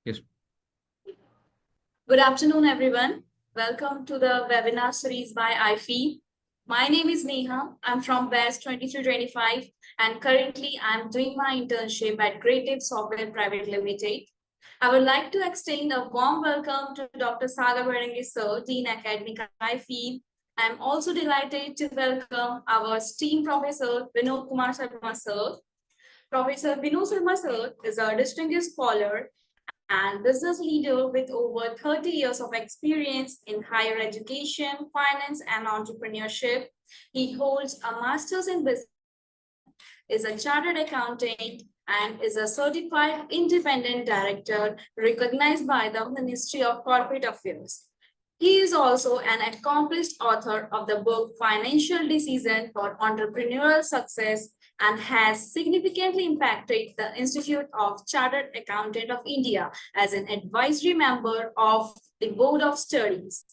Yes. Good afternoon, everyone. Welcome to the webinar series by IFE. My name is Neha. I'm from BEST 2325 and currently I'm doing my internship at Creative Software Private Limited. I would like to extend a warm welcome to Dr. Sagar Barangi Sir, Dean Academic IFE. I'm also delighted to welcome our esteemed Professor Vinod Kumar Sharma Sir. Professor Vinod Sharma Sir is a distinguished scholar and business leader with over 30 years of experience in higher education, finance, and entrepreneurship. He holds a master's in business, is a chartered accountant, and is a certified independent director recognized by the Ministry of Corporate Affairs. He is also an accomplished author of the book Financial Decision for Entrepreneurial Success and has significantly impacted the Institute of Chartered Accountant of India as an advisory member of the Board of Studies.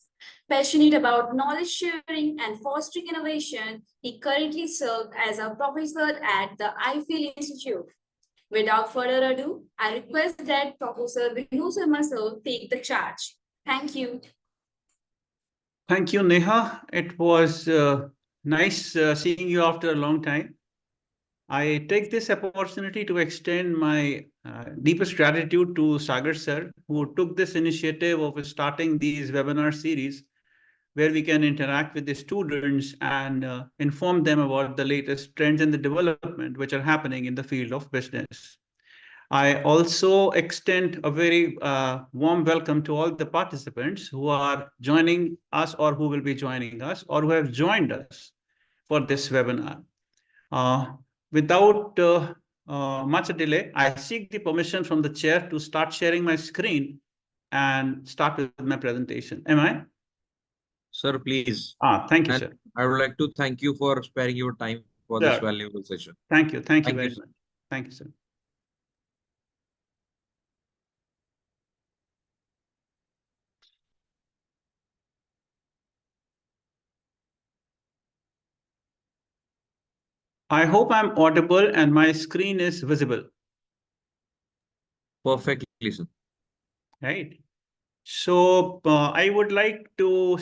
Passionate about knowledge sharing and fostering innovation, he currently serves as a professor at the IFE Institute. Without further ado, I request that Professor Vinod Sharma sir take the charge. Thank you. Thank you, Neha. It was nice seeing you after a long time. I take this opportunity to extend my deepest gratitude to Sagar sir, who took this initiative of starting these webinar series where we can interact with the students and inform them about the latest trends and the development which are happening in the field of business. I also extend a very warm welcome to all the participants who are joining us or who will be joining us or who have joined us for this webinar. Without much delay, I seek the permission from the chair to start sharing my screen and start with my presentation. Am I? Sir, please. Thank you, And sir. I would like to thank you for sparing your time for this valuable session. Thank you. Thank you very much. Thank you, sir. I hope I'm audible and my screen is visible. Perfectly, sir. Right. So I would like to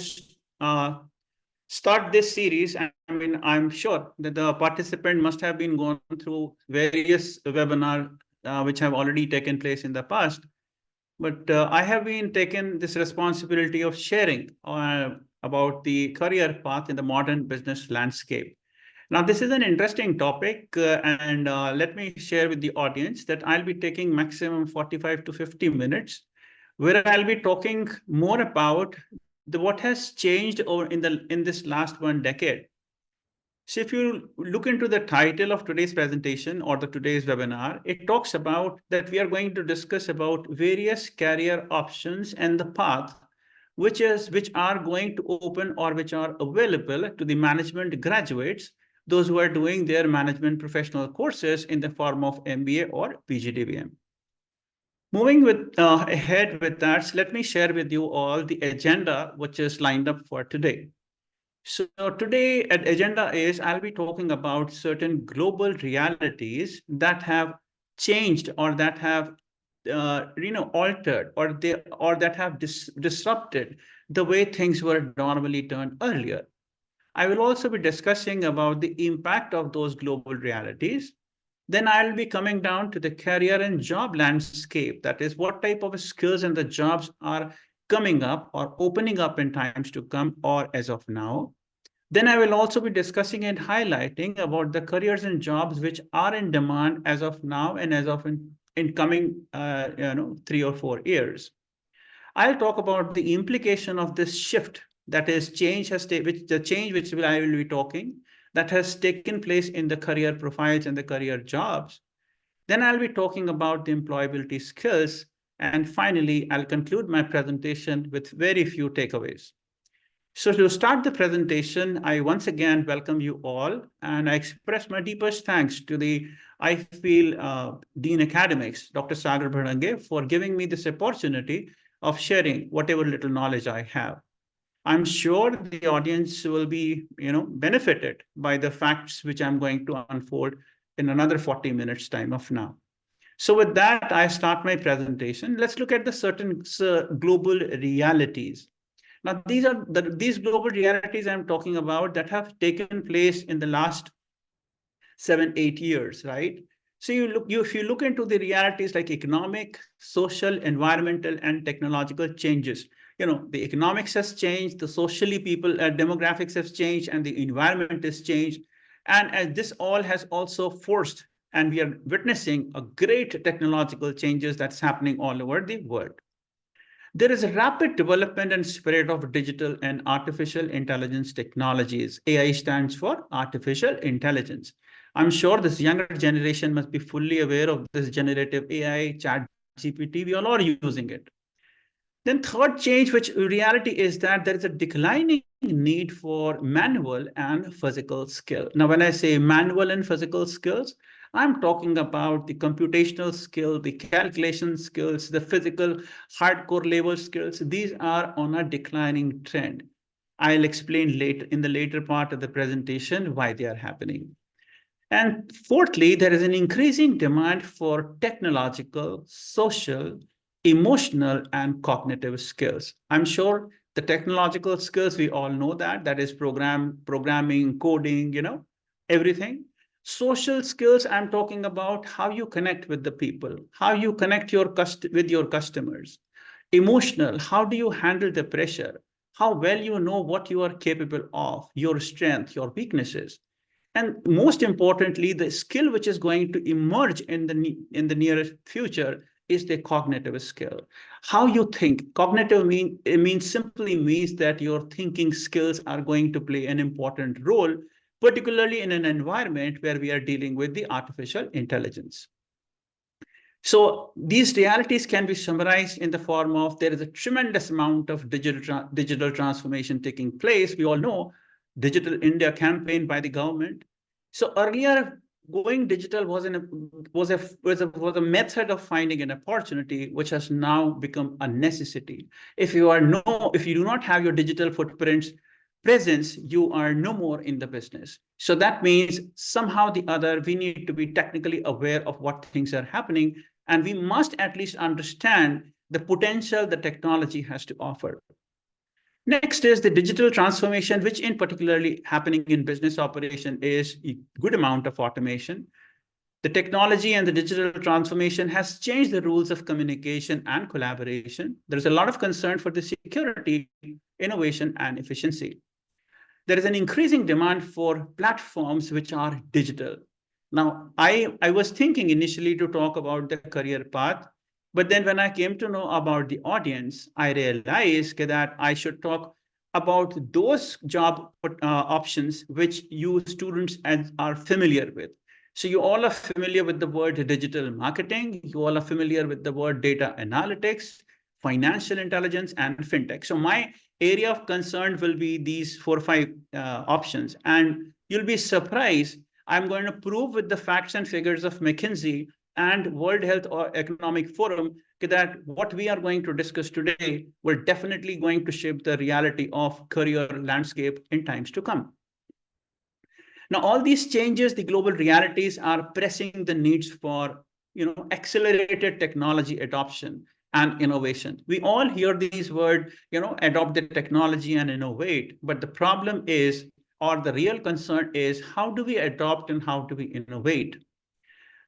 start this series. I mean, I'm sure that the participant must have been gone through various webinars which have already taken place in the past. But I have been taken this responsibility of sharing about the career path in the modern business landscape. Now, this is an interesting topic, and let me share with the audience that I'll be taking maximum 45 to 50 minutes, where I'll be talking more about what has changed over in this last 1 decade. So if you look into the title of today's presentation or today's webinar, it talks about that we are going to discuss about various career options and the path which are going to open or which are available to the management graduates, those who are doing their management professional courses in the form of MBA or PGDBM. Moving ahead with that, let me share with you all the agenda which is lined up for today. So today at agenda is I'll be talking about certain global realities that have changed or that have altered or that have disrupted the way things were normally done earlier. I will also be discussing about the impact of those global realities. Then I'll be coming down to the career and job landscape. That is, what type of skills and the jobs are coming up or opening up in times to come or as of now. Then I will also be discussing and highlighting about the careers and jobs which are in demand as of now and as of in coming 3 or 4 years. I'll talk about the implication of this shift, that is the change which I will be talking that has taken place in the career profiles and the career jobs. Then I'll be talking about the employability skills. And finally, I'll conclude my presentation with very few takeaways. So to start the presentation, I once again welcome you all, and I express my deepest thanks to the IFE Dean Academics, Dr. Sagar Bharange, for giving me this opportunity of sharing whatever little knowledge I have. I'm sure the audience will be, benefited by the facts which I'm going to unfold in another 40 minutes time of now. So with that, I start my presentation. Let's look at the certain global realities. Now, these global realities I'm talking about that have taken place in the last 7, 8 years, right? So if you look into the realities like economic, social, environmental, and technological changes, the economics has changed, the socially demographics has changed, and the environment has changed. And as this all has also forced, and we are witnessing a great technological changes that's happening all over the world. There is a rapid development and spread of digital and artificial intelligence technologies. AI stands for artificial intelligence. I'm sure this younger generation must be fully aware of this generative AI, chat GPT. We all are using it. Then third change, which reality is that there is a declining need for manual and physical skill. Now, when I say manual and physical skills, I'm talking about the computational skill, the calculation skills, the physical hardcore level skills. These are on a declining trend. I'll explain later in the later part of the presentation why they are happening. And fourthly, there is an increasing demand for technological, social, emotional, and cognitive skills. I'm sure the technological skills, we all know that is programming, coding, everything. Social skills, I'm talking about how you connect with the people, how you connect with your customers. Emotional, how do you handle the pressure? How well you know what you are capable of, your strength, your weaknesses. And most importantly, the skill which is going to emerge in the nearest future is the cognitive skill. How you think. Cognitive simply means that your thinking skills are going to play an important role, particularly in an environment where we are dealing with the artificial intelligence. So these realities can be summarized in the form of there is a tremendous amount of digital transformation taking place. We all know Digital India campaign by the government. So earlier, going digital was a method of finding an opportunity, which has now become a necessity. If you do not have your digital footprints presence, you are no more in the business. So that means somehow the other, we need to be technically aware of what things are happening, and we must at least understand the potential the technology has to offer. Next is the digital transformation, which in particularly happening in business operation is a good amount of automation. The technology and the digital transformation has changed the rules of communication and collaboration. There's a lot of concern for the security, innovation, and efficiency. There is an increasing demand for platforms which are digital. Now, I was thinking initially to talk about the career path, but then when I came to know about the audience, I realized that I should talk about those job options which you students are familiar with. So you all are familiar with the word digital marketing. You all are familiar with the word data analytics, financial intelligence, and fintech. So my area of concern will be these 4 or 5 options. And you'll be surprised. I'm going to prove with the facts and figures of McKinsey and World Health or Economic Forum that what we are going to discuss today will definitely going to shape the reality of career landscape in times to come. Now, all these changes, the global realities are pressing the needs for accelerated technology adoption and innovation. We all hear these words, adopt the technology and innovate. But the problem is, or the real concern is, how do we adopt and how do we innovate?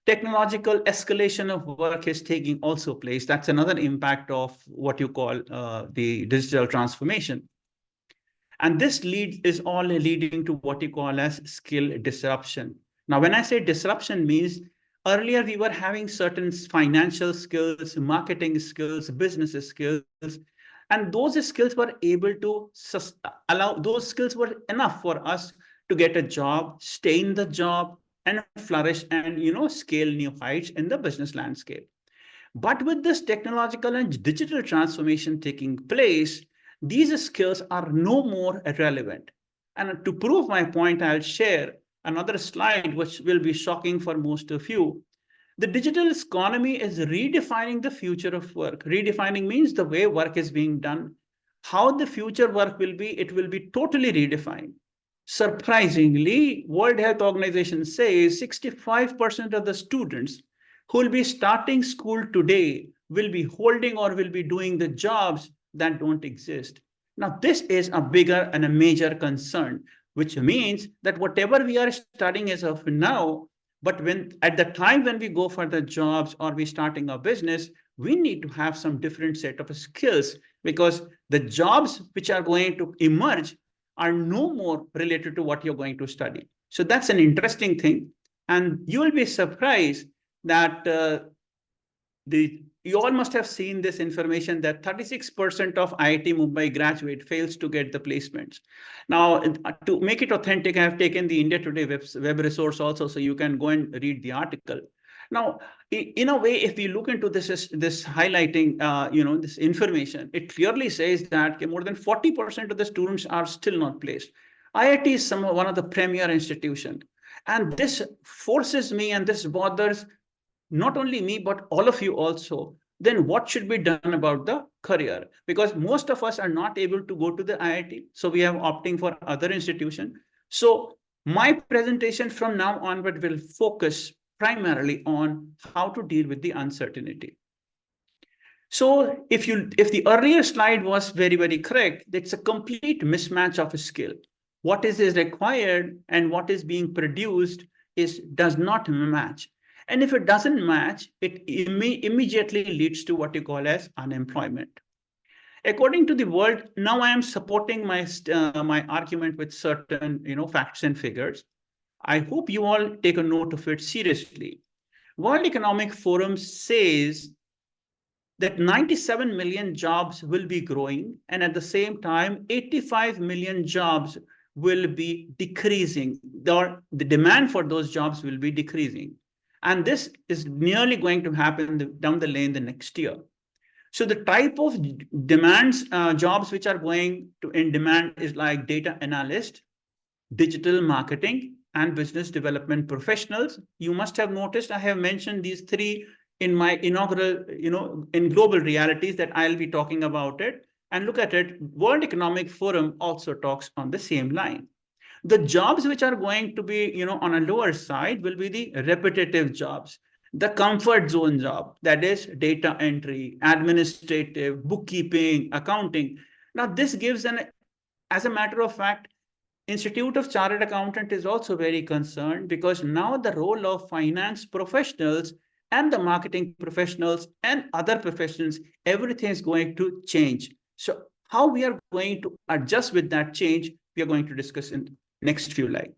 Technological escalation of work is taking also place. That's another impact of what you call the digital transformation. And this is all leading to what you call as skill disruption. Now, when I say disruption means earlier we were having certain financial skills, marketing skills, business skills, and those skills were able to those skills were enough for us to get a job, stay in the job, and flourish and scale new heights in the business landscape. But with this technological and digital transformation taking place, these skills are no more relevant. And to prove my point, I'll share another slide, which will be shocking for most of you. The digital economy is redefining the future of work. Redefining means the way work is being done. How the future work will be, it will be totally redefined. Surprisingly, World Health Organization says 65% of the students who will be starting school today will be holding or will be doing the jobs that don't exist. Now, this is a bigger and a major concern, which means that whatever we are studying as of now, but when at the time when we go for the jobs or we starting a business, we need to have some different set of skills, because the jobs which are going to emerge are no more related to what you're going to study. So that's an interesting thing. And you will be surprised that you all must have seen this information that 36% of IIT Mumbai graduate fails to get the placements. Now, to make it authentic, I have taken the India Today web resource also, so you can go and read the article. Now, in a way, if we look into this highlighting, this information, it clearly says that more than 40% of the students are still not placed. IIT is one of the premier institutions. And this forces me, and this bothers not only me, but all of you also. Then what should be done about the career? Because most of us are not able to go to the IIT. So we are opting for other institution. So my presentation from now onward will focus primarily on how to deal with the uncertainty. So if the earlier slide was very, very correct, it's a complete mismatch of a skill. What is required and what is being produced does not match. And if it doesn't match, it immediately leads to what you call as unemployment. According to the world, now I am supporting my argument with certain facts and figures. I hope you all take a note of it seriously. World Economic Forum says that 97 million jobs will be growing, and at the same time, 85 million jobs will be decreasing. The demand for those jobs will be decreasing. And this is nearly going to happen down the lane the next year. So the type of jobs which are going to in demand is like data analyst, digital marketing, and business development professionals. You must have noticed I have mentioned these three in my inaugural, in global realities, that I'll be talking about it. And look at it, World Economic Forum also talks on the same line. The jobs which are going to be, on a lower side will be the repetitive jobs, the comfort zone job, that is data entry, administrative, bookkeeping, accounting. Now, this gives as a matter of fact, Institute of Chartered Accountant is also very concerned, because now the role of finance professionals and the marketing professionals and other professions, everything is going to change. So how we are going to adjust with that change, we are going to discuss in next few slides.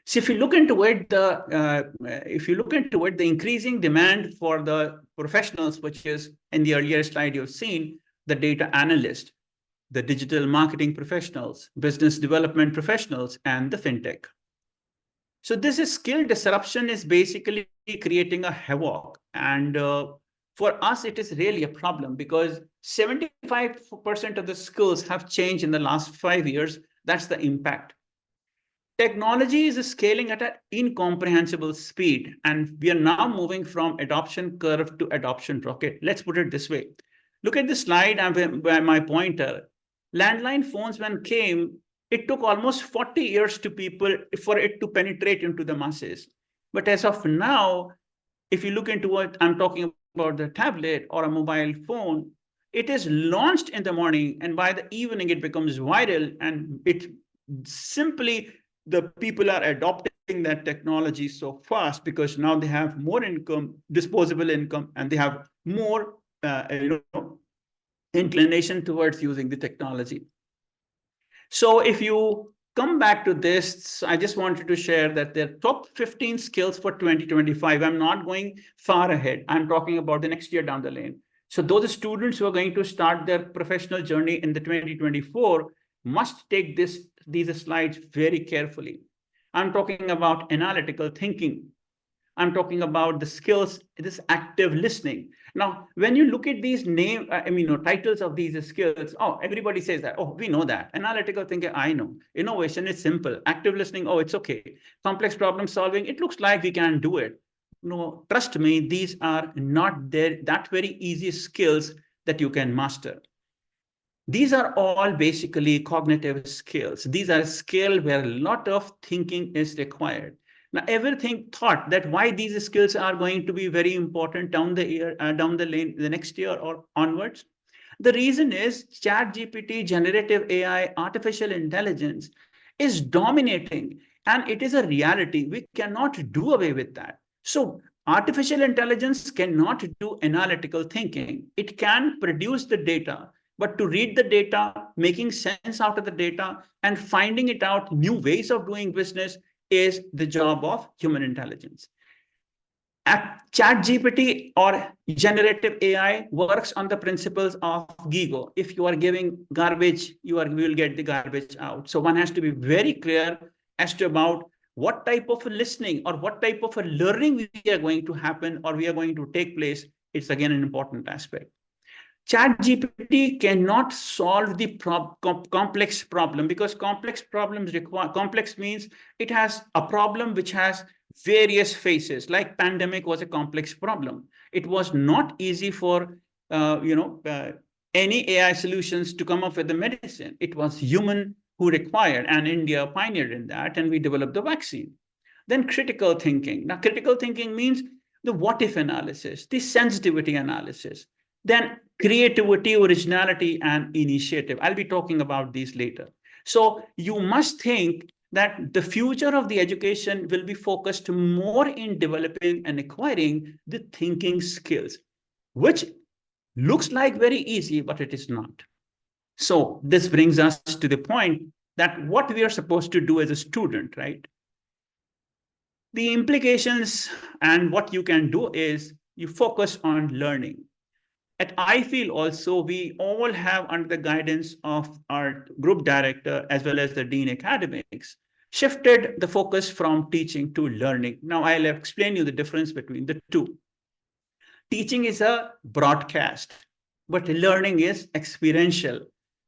So if you look into it, the increasing demand for the professionals, which is in the earlier slide you've seen, the data analyst, the digital marketing professionals, business development professionals, and the fintech. So this skill disruption is basically creating a havoc. And for us, it is really a problem, because 75% of the skills have changed in the last 5 years. That's the impact. Technology is scaling at an incomprehensible speed, and we are now moving from adoption curve to adoption rocket. Let's put it this way. Look at the slide by my pointer. Landline phones, when came, it took almost 40 years for it to penetrate into the masses. But as of now, if you look into what I'm talking about, the tablet or a mobile phone, it is launched in the morning, and by the evening it becomes viral, and it simply, the people are adopting that technology so fast because now they have more income, disposable income, and they have more inclination towards using the technology. So if you come back to this, I just wanted to share that the top 15 skills for 2025. I'm not going far ahead. I'm talking about the next year down the lane. So those students who are going to start their professional journey in the 2024 must take these slides very carefully. I'm talking about analytical thinking. I'm talking about the skills, this active listening. Now, when you look at these titles of these skills, everybody says that, we know that. Analytical thinking, I know. Innovation is simple. Active listening, it's okay. Complex problem solving, it looks like we can do it. No, trust me, these are not that very easy skills that you can master. These are all basically cognitive skills. These are skills where a lot of thinking is required. Now, everything thought that why these skills are going to be very important down the year, down the lane, the next year or onwards? The reason is ChatGPT, generative AI, artificial intelligence is dominating, and it is a reality. We cannot do away with that. So artificial intelligence cannot do analytical thinking. It can produce the data, but to read the data, making sense out of the data, and finding it out new ways of doing business is the job of human intelligence. ChatGPT or generative AI works on the principles of GIGO. If you are giving garbage, you will get the garbage out. So one has to be very clear as to about what type of listening or what type of a learning we are going to happen or we are going to take place. It's again an important aspect. ChatGPT cannot solve the complex problem, because complex problems require, complex means it has a problem which has various phases. Like pandemic was a complex problem. It was not easy for any AI solutions to come up with the medicine. It was human who required, and India pioneered in that, and we developed the vaccine. Then critical thinking. Now, critical thinking means the what if analysis, the sensitivity analysis, then creativity, originality, and initiative. I'll be talking about these later. So you must think that the future of the education will be focused more in developing and acquiring the thinking skills, which looks like very easy, but it is not. So this brings us to the point that what we are supposed to do as a student, right? The implications and what you can do is you focus on learning. At iFeel also, we all have, under the guidance of our group director as well as the dean academics, shifted the focus from teaching to learning. Now I'll explain you the difference between the two. Teaching is a broadcast, but learning is experiential.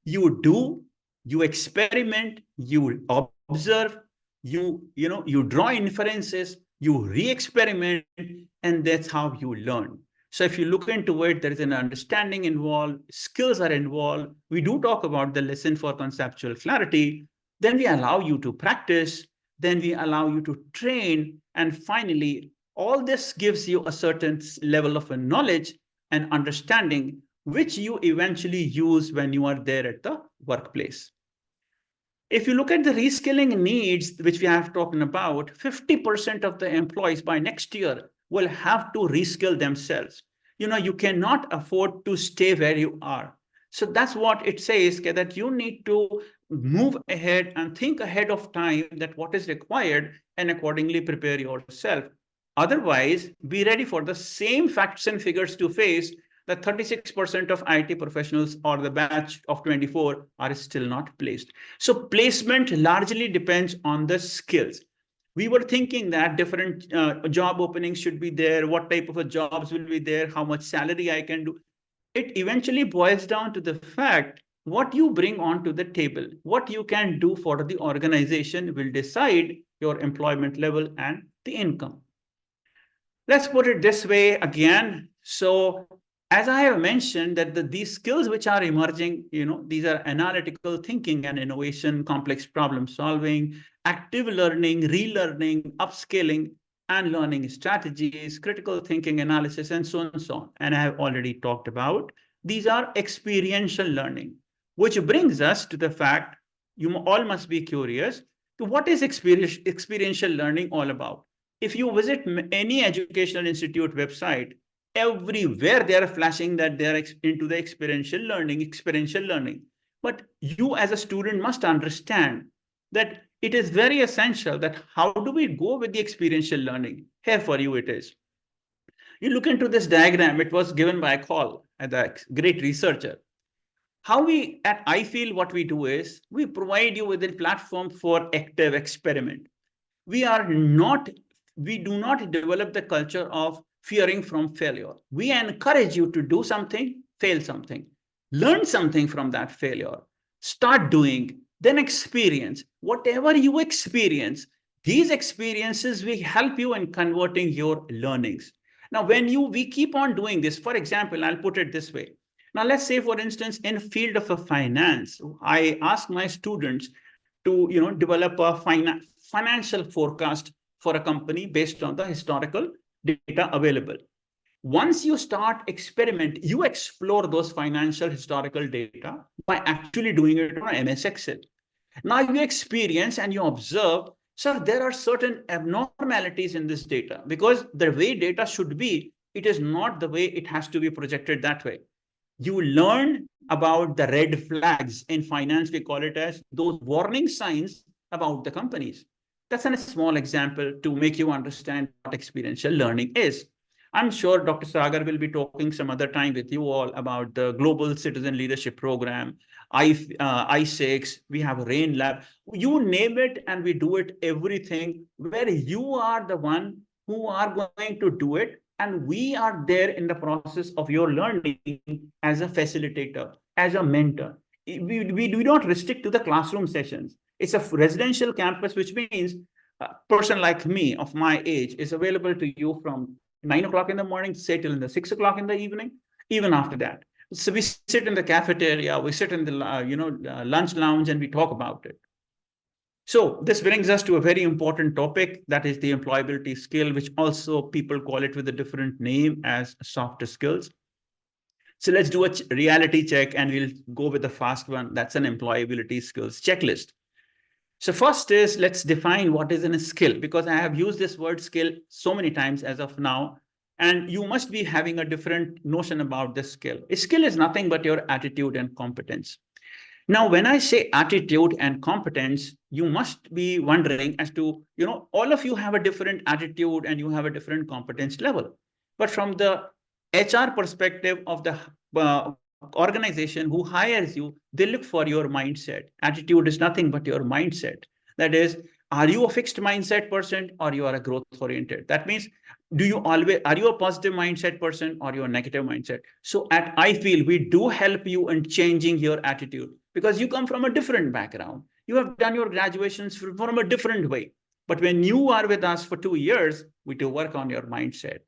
You do, you experiment, you observe, you draw inferences, you re-experiment, and that's how you learn. So if you look into it, there is an understanding involved, skills are involved. We do talk about the lesson for conceptual clarity. Then we allow you to practice. Then we allow you to train. And finally, all this gives you a certain level of knowledge and understanding, which you eventually use when you are there at the workplace. If you look at the reskilling needs, which we have talked about, 50% of the employees by next year will have to reskill themselves. You cannot afford to stay where you are. So that's what it says, that you need to move ahead and think ahead of time that what is required and accordingly prepare yourself. Otherwise, be ready for the same facts and figures to face that 36% of IT professionals or the batch of 24 are still not placed. So placement largely depends on the skills. We were thinking that different job openings should be there, what type of jobs will be there, how much salary I can do. It eventually boils down to the fact what you bring onto the table, what you can do for the organization will decide your employment level and the income. Let's put it this way again. So as I have mentioned that these skills which are emerging, these are analytical thinking and innovation, complex problem solving, active learning, relearning, upskilling, and learning strategies, critical thinking analysis, and so on and so on. And I have already talked about, these are experiential learning, which brings us to the fact you all must be curious to what is experiential learning all about. If you visit any educational institute website, everywhere they are flashing that they are into the experiential learning. But you as a student must understand that it is very essential that how do we go with the experiential learning? Here for you it is. You look into this diagram, it was given by Call, a great researcher. How we at iFeel, what we do is we provide you with a platform for active experiment. We do not develop the culture of fearing from failure. We encourage you to do something, fail something, learn something from that failure, start doing, then experience. Whatever you experience, these experiences will help you in converting your learnings. Now, we keep on doing this, for example, I'll put it this way. Now, let's say, for instance, in field of finance, I ask my students to develop a financial forecast for a company based on the historical data available. Once you start experiment, you explore those financial historical data by actually doing it on MS Excel. Now you experience and you observe, sir, there are certain abnormalities in this data because the way data should be, it is not the way it has to be projected that way. You learn about the red flags. In finance, we call it as those warning signs about the companies. That's a small example to make you understand what experiential learning is. I'm sure Dr. Sagar will be talking some other time with you all about the Global Citizen Leadership Program, I6, we have Rain Lab, you name it, and we do it everything where you are the one who are going to do it. And we are there in the process of your learning as a facilitator, as a mentor. We do not restrict to the classroom sessions. It's a residential campus, which means a person like me of my age is available to you from 9 o'clock in the morning, say till in the 6 o'clock in the evening, even after that. So we sit in the cafeteria, we sit in the lunch lounge, and we talk about it. So this brings us to a very important topic, that is the employability skill, which also people call it with a different name as soft skills. So let's do a reality check, and we'll go with the fast one. That's an employability skills checklist. So first is, let's define what is a skill, because I have used this word skill so many times as of now, and you must be having a different notion about this skill. A skill is nothing but your attitude and competence. Now, when I say attitude and competence, you must be wondering as to, all of you have a different attitude and you have a different competence level. But from the HR perspective of the organization who hires you, they look for your mindset. Attitude is nothing but your mindset. That is, are you a fixed mindset person or you are a growth oriented? That means, are you a positive mindset person or you're a negative mindset? So I feel we do help you in changing your attitude, because you come from a different background. You have done your graduations from a different way. But when you are with us for 2 years, we do work on your mindset.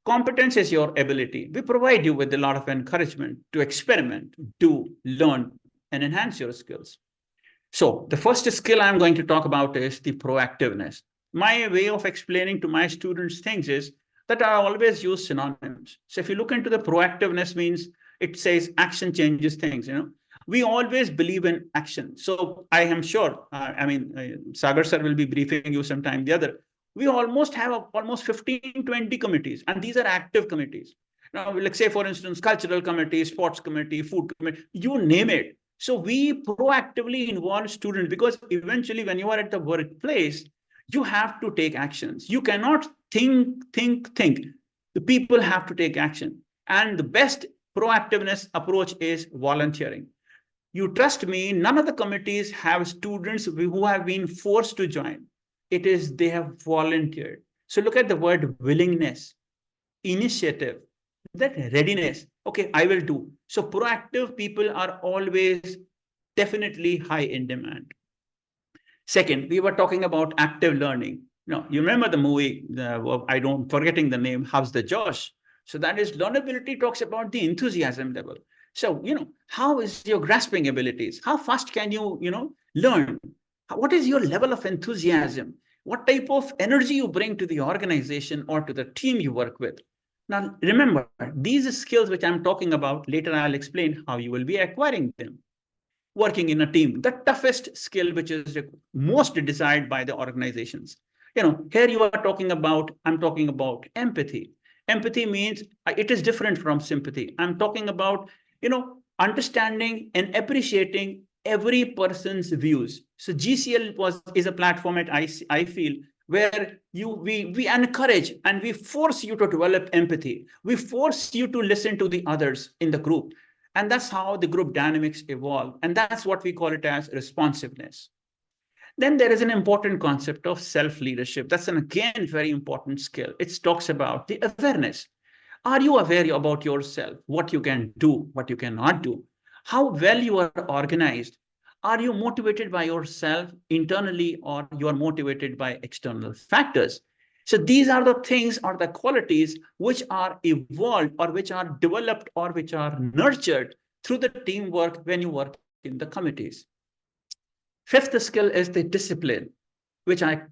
Competence is your ability. We provide you with a lot of encouragement to experiment, to learn, and enhance your skills. So the first skill I'm going to talk about is the proactiveness. My way of explaining to my students things is that I always use synonyms. So if you look into the proactiveness, means it says action changes things, We always believe in action. So I am sure, Sagar sir will be briefing you sometime the other. We almost have almost 15, 20 committees, and these are active committees. Now, let's say, for instance, cultural committee, sports committee, food committee, you name it. So we proactively involve students, because eventually when you are at the workplace, you have to take actions. You cannot think. The people have to take action. And the best proactiveness approach is volunteering. You trust me, none of the committees have students who have been forced to join. It is they have volunteered. So look at the word willingness, initiative, that readiness. Okay, I will do. So proactive people are always definitely high in demand. Second, we were talking about active learning. You remember the movie, I don't forgetting the name, How's the Josh? So that is, learnability talks about the enthusiasm level. So, how is your grasping abilities? How fast can you, learn? What is your level of enthusiasm? What type of energy you bring to the organization or to the team you work with? Now, remember, these skills which I'm talking about, later I'll explain how you will be acquiring them. Working in a team, the toughest skill which is most desired by the organizations. Here you are talking about, I'm talking about empathy. Empathy means it is different from sympathy. I'm talking about, understanding and appreciating every person's views. So GCL is a platform at I feel where we encourage and we force you to develop empathy. We force you to listen to the others in the group. And that's how the group dynamics evolve. And that's what we call it as responsiveness. Then there is an important concept of self-leadership. That's again very important skill. It talks about the awareness. Are you aware about yourself, what you can do, what you cannot do, how well you are organized? Are you motivated by yourself internally, or you are motivated by external factors? So these are the things or the qualities which are evolved or which are developed or which are nurtured through the teamwork when you work in the committees. Fifth skill is the discipline, which I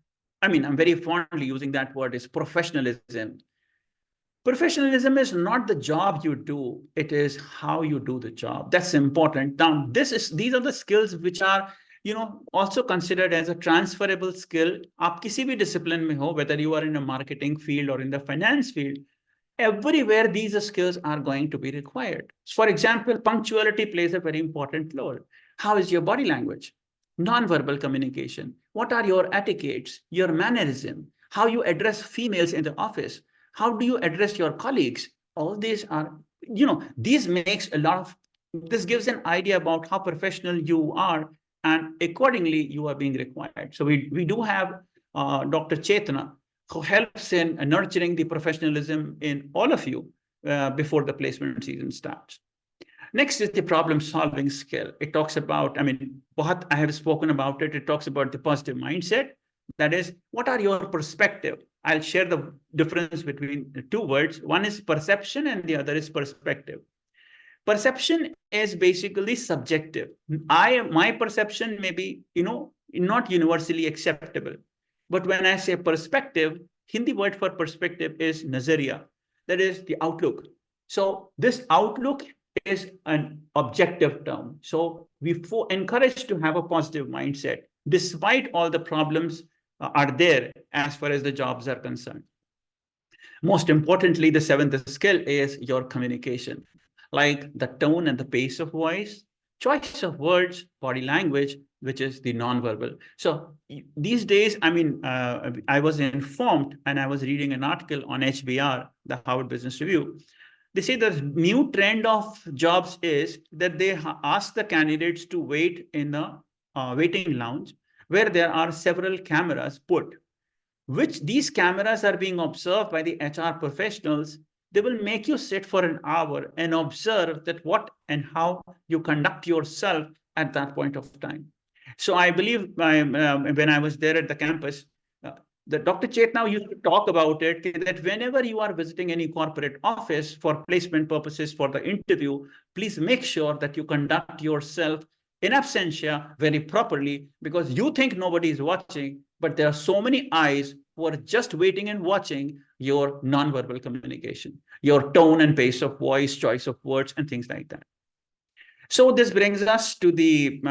I mean, I'm very fondly using that word, is professionalism. Professionalism is not the job you do, it is how you do the job. That's important. Now, these are the skills which are, also considered as a transferable skill. आप किसी भी discipline में हो, whether you are in a marketing field or in the finance field, everywhere these skills are going to be required. For example, punctuality plays a very important role. How is your body language? Non-verbal communication. What are your etiquettes, your mannerism, how you address females in the office? How do you address your colleagues? All these are, these makes a lot of, this gives an idea about how professional you are, and accordingly you are being required. So we do have Dr. Chetna, who helps in nurturing the professionalism in all of you before the placement season starts. Next is the problem solving skill. It talks about, I have spoken about it. It talks about the positive mindset. That is, what are your perspective? I'll share the difference between the two words. One is perception and the other is perspective. Perception is basically subjective. My perception may be, not universally acceptable. But when I say perspective, Hindi word for perspective is nazariya. That is the outlook. So this outlook is an objective term. So we encourage to have a positive mindset, despite all the problems are there as far as the jobs are concerned. Most importantly, the seventh skill is your communication, like the tone and the pace of voice, choice of words, body language, which is the nonverbal. So these days, I was informed, and I was reading an article on HBR, the Harvard Business Review. They say the new trend of jobs is that they ask the candidates to wait in the waiting lounge, where there are several cameras put, which these cameras are being observed by the HR professionals. They will make you sit for an hour and observe that what and how you conduct yourself at that point of time. So I believe when I was there at the campus, the Dr. Chetna used to talk about it, that whenever you are visiting any corporate office for placement purposes for the interview, please make sure that you conduct yourself in absentia very properly, because you think nobody is watching, but there are so many eyes who are just waiting and watching your nonverbal communication, your tone and pace of voice, choice of words, and things like that. So this brings us to the,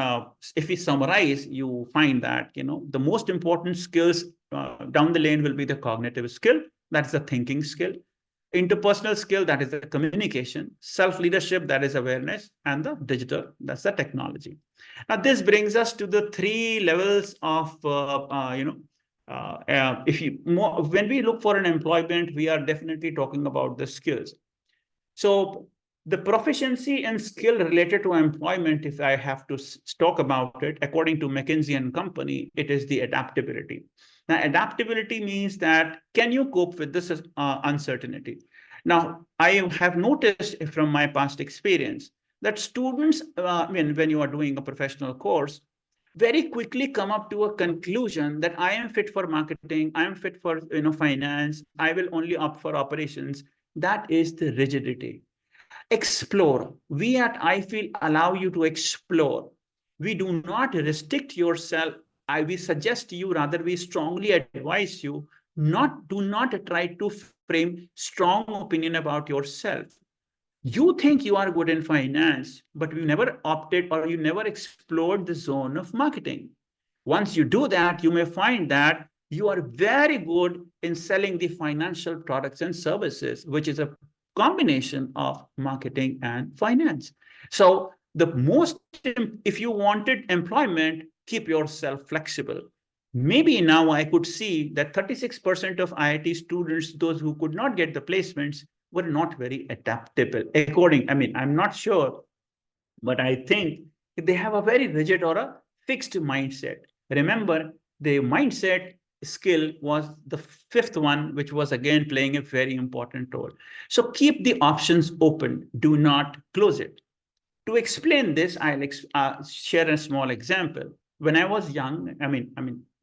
if we summarize, you find that, the most important skills down the lane will be the cognitive skill, that's the thinking skill, interpersonal skill, that is the communication, self-leadership, that is awareness, and the digital, that's the technology. Now, this brings us to the three levels of, when we look for an employment, we are definitely talking about the skills. So the proficiency and skill related to employment, if I have to talk about it, according to McKinsey and Company, it is the adaptability. Now, adaptability means that can you cope with this uncertainty? Now, I have noticed from my past experience that students, when you are doing a professional course, very quickly come up to a conclusion that I am fit for marketing, I am fit for finance, I will only opt for operations. That is the rigidity. Explore. We at iFeel allow you to explore. We do not restrict yourself. We suggest you, rather we strongly advise you, do not try to frame strong opinion about yourself. You think you are good in finance, but you never opted or you never explored the zone of marketing. Once you do that, you may find that you are very good in selling the financial products and services, which is a combination of marketing and finance. So if you wanted employment, keep yourself flexible. Maybe now I could see that 36% of IIT students, those who could not get the placements, were not very adaptable. I'm not sure, but I think they have a very rigid or a fixed mindset. Remember, the mindset skill was the fifth one, which was again playing a very important role. So keep the options open, do not close it. To explain this, I'll share a small example. When I was young,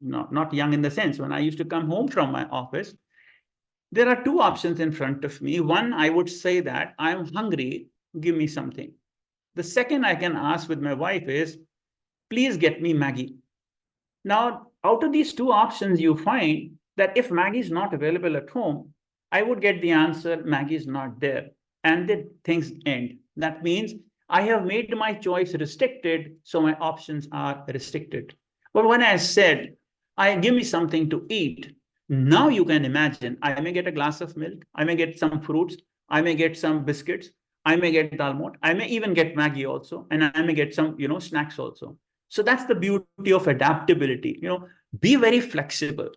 not young in the sense, when I used to come home from my office, there are two options in front of me. One, I would say that I'm hungry, give me something. The second I can ask with my wife is, please get me Maggie. Now, out of these two options, you find that if Maggie is not available at home, I would get the answer, Maggie is not there. And then things end. That means I have made my choice restricted, so my options are restricted. But when I said, give me something to eat, now you can imagine, I may get a glass of milk, I may get some fruits, I may get some biscuits, I may get dalmot, I may even get Maggie also, and I may get some, snacks also. So that's the beauty of adaptability. Be very flexible.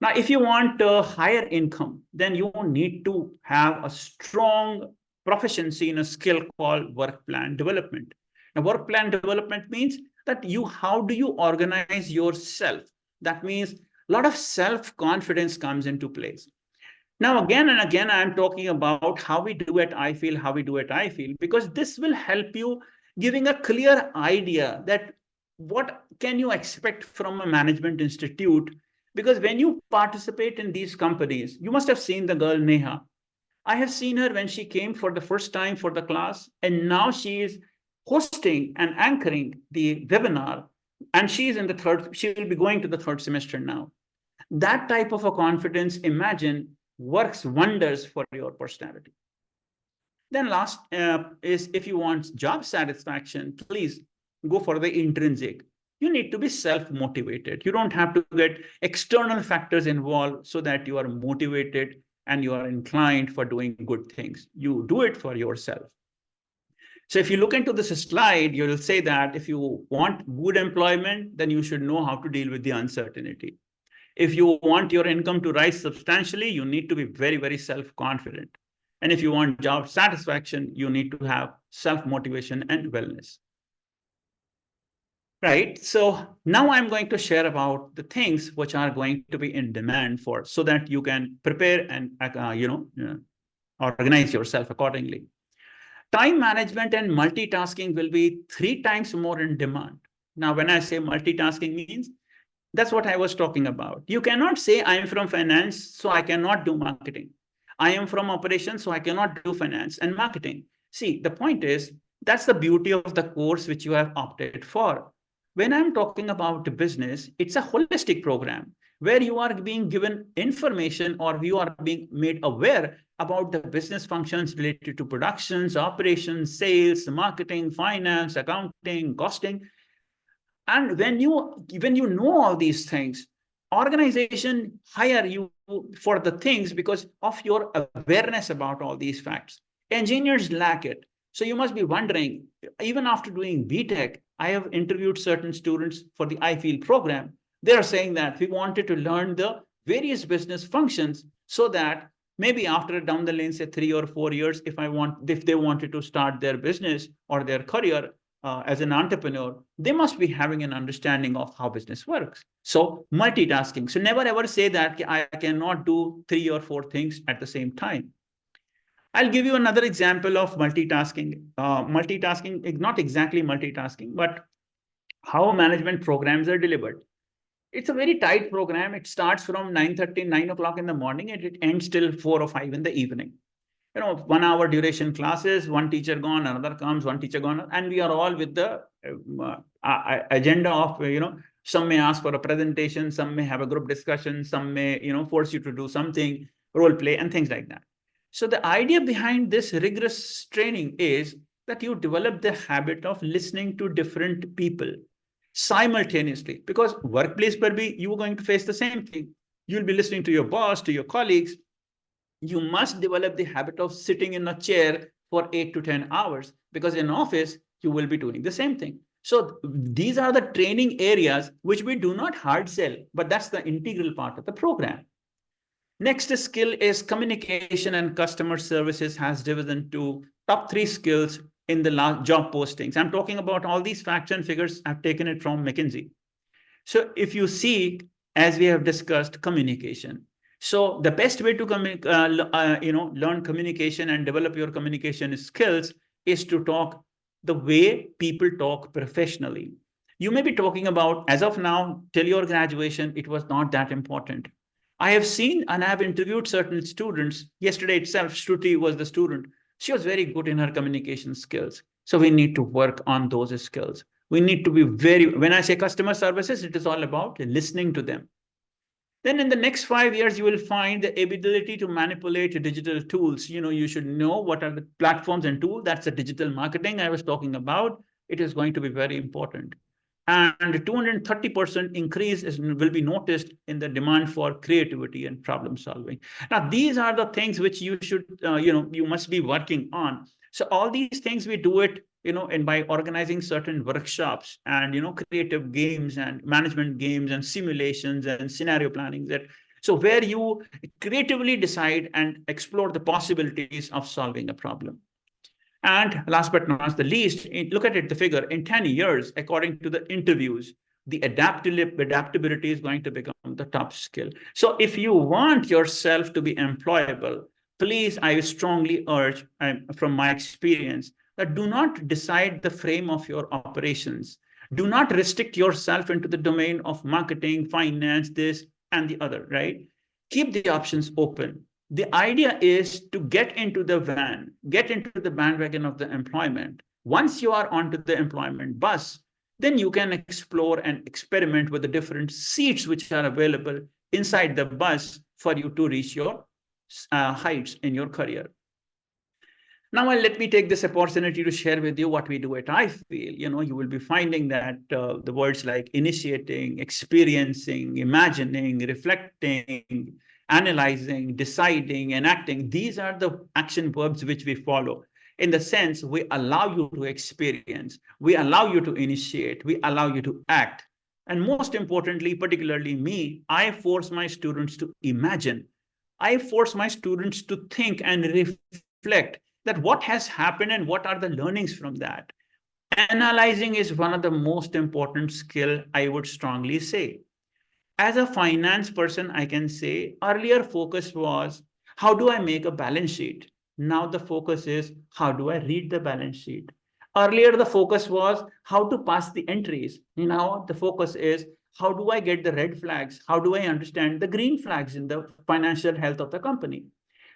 Now, if you want a higher income, then you need to have a strong proficiency in a skill called work plan development. Now, work plan development means that how do you organize yourself? That means a lot of self-confidence comes into place. Now, again and again, I'm talking about how we do at iFeel, because this will help you giving a clear idea that what can you expect from a management institute. Because when you participate in these companies, you must have seen the girl Neha. I have seen her when she came for the first time for the class, and now she is hosting and anchoring the webinar, and she will be going to the third semester now. That type of a confidence, imagine, works wonders for your personality. Then last is, if you want job satisfaction, please go for the intrinsic. You need to be self-motivated. You don't have to get external factors involved so that you are motivated and you are inclined for doing good things. You do it for yourself. So if you look into this slide, you'll say that if you want good employment, then you should know how to deal with the uncertainty. If you want your income to rise substantially, you need to be very, very self-confident. And if you want job satisfaction, you need to have self-motivation and wellness. Right. So now I'm going to share about the things which are going to be in demand for, so that you can prepare and, organize yourself accordingly. Time management and multitasking will be 3 times more in demand. Now, when I say multitasking means, that's what I was talking about. You cannot say I am from finance, so I cannot do marketing. I am from operations, so I cannot do finance and marketing. See, the point is, that's the beauty of the course which you have opted for. When I'm talking about business, it's a holistic program where you are being given information, or you are being made aware about the business functions related to productions, operations, sales, marketing, finance, accounting, costing. And when you know all these things, organization hire you for the things because of your awareness about all these facts. Engineers lack it. So you must be wondering, even after doing BTech, I have interviewed certain students for the iFeel program. They are saying that we wanted to learn the various business functions so that maybe after down the lane, say 3 or 4 years, if they wanted to start their business or their career, as an entrepreneur, they must be having an understanding of how business works. So multitasking. So never ever say that I cannot do 3 or 4 things at the same time. I'll give you another example of multitasking. Multitasking is not exactly multitasking, but how management programs are delivered. It's a very tight program. It starts from 9:30, 9 o'clock in the morning, and it ends till 4 or 5 in the evening. 1 hour duration classes, one teacher gone, another comes, one teacher gone, and we are all with the agenda of, some may ask for a presentation, some may have a group discussion, some may, force you to do something, role play, and things like that. So the idea behind this rigorous training is that you develop the habit of listening to different people simultaneously, because workplace per be, you are going to face the same thing. You'll be listening to your boss, to your colleagues. You must develop the habit of sitting in a chair for 8 to 10 hours, because in office, you will be doing the same thing. So these are the training areas which we do not hard sell, but that's the integral part of the program. Next skill is communication and customer services has division to top 3 skills in the last job postings. I'm talking about all these facts and figures. I've taken it from McKinsey. So if you see, as we have discussed, communication. So the best way to learn communication and develop your communication skills is to talk the way people talk professionally. You may be talking about, as of now, till your graduation, it was not that important. I have seen and I have interviewed certain students. Yesterday itself, Shruti was the student. She was very good in her communication skills. So we need to work on those skills. We need to be when I say customer services, it is all about listening to them. Then in the next 5 years, you will find the ability to manipulate digital tools. You should know what are the platforms and tools. That's the digital marketing I was talking about. It is going to be very important. And 230% increase will be noticed in the demand for creativity and problem solving. Now, these are the things which you should, you must be working on. So all these things, we do it, and by organizing certain workshops and, creative games and management games and simulations and scenario planning so where you creatively decide and explore the possibilities of solving a problem. And last but not the least, look at it, the figure in 10 years, according to the interviews, the adaptability is going to become the top skill. So if you want yourself to be employable, please, I strongly urge, from my experience, that do not decide the frame of your operations. Do not restrict yourself into the domain of marketing, finance, this and the other, right? Keep the options open. The idea is to get into the bandwagon of the employment. Once you are onto the employment bus, then you can explore and experiment with the different seats which are available inside the bus for you to reach your heights in your career. Now, let me take this opportunity to share with you what we do at iFeel. You will be finding that the words like initiating, experiencing, imagining, reflecting, analyzing, deciding, enacting, these are the action verbs which we follow. In the sense, we allow you to experience, we allow you to initiate, we allow you to act. And most importantly, particularly me, I force my students to imagine. I force my students to think and reflect that what has happened and what are the learnings from that. Analyzing is one of the most important skill, I would strongly say. As a finance person, I can say earlier focus was, how do I make a balance sheet? Now the focus is, how do I read the balance sheet? Earlier, the focus was how to pass the entries. Now the focus is, how do I get the red flags? How do I understand the green flags in the financial health of the company?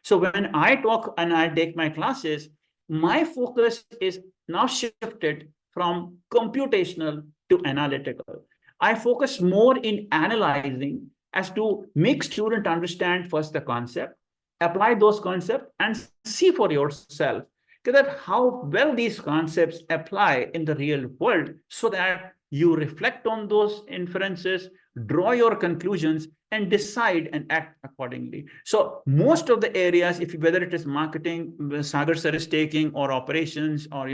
So when I talk and I take my classes, my focus is now shifted from computational to analytical. I focus more in analyzing as to make student understand first the concept, apply those concepts and see for yourself that how well these concepts apply in the real world, so that you reflect on those inferences, draw your conclusions, and decide and act accordingly. So most of the areas, whether it is marketing, Sagar sir is taking, or operations, or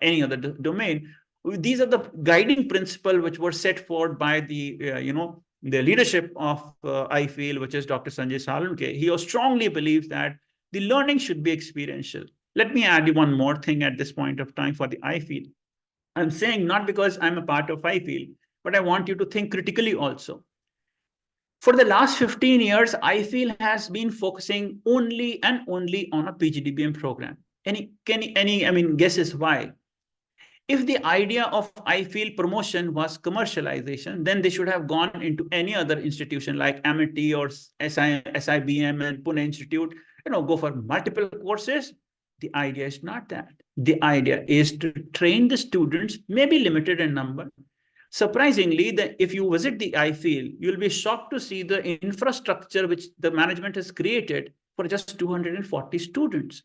any other domain, these are the guiding principles which were set forth by the the leadership of iFeel, which is Dr. Sanjay Salunke. He strongly believes that the learning should be experiential. Let me add one more thing at this point of time for the iFeel. I'm saying not because I'm a part of iFeel, but I want you to think critically also. For the last 15 years, iFeel has been focusing only and only on a PGDBM program. Any guesses why? If the idea of iFeel promotion was commercialization, then they should have gone into any other institution like MIT or SIBM and Pune Institute, go for multiple courses. The idea is not that. The idea is to train the students, maybe limited in number. Surprisingly, if you visit the iFeel, you'll be shocked to see the infrastructure which the management has created for just 240 students.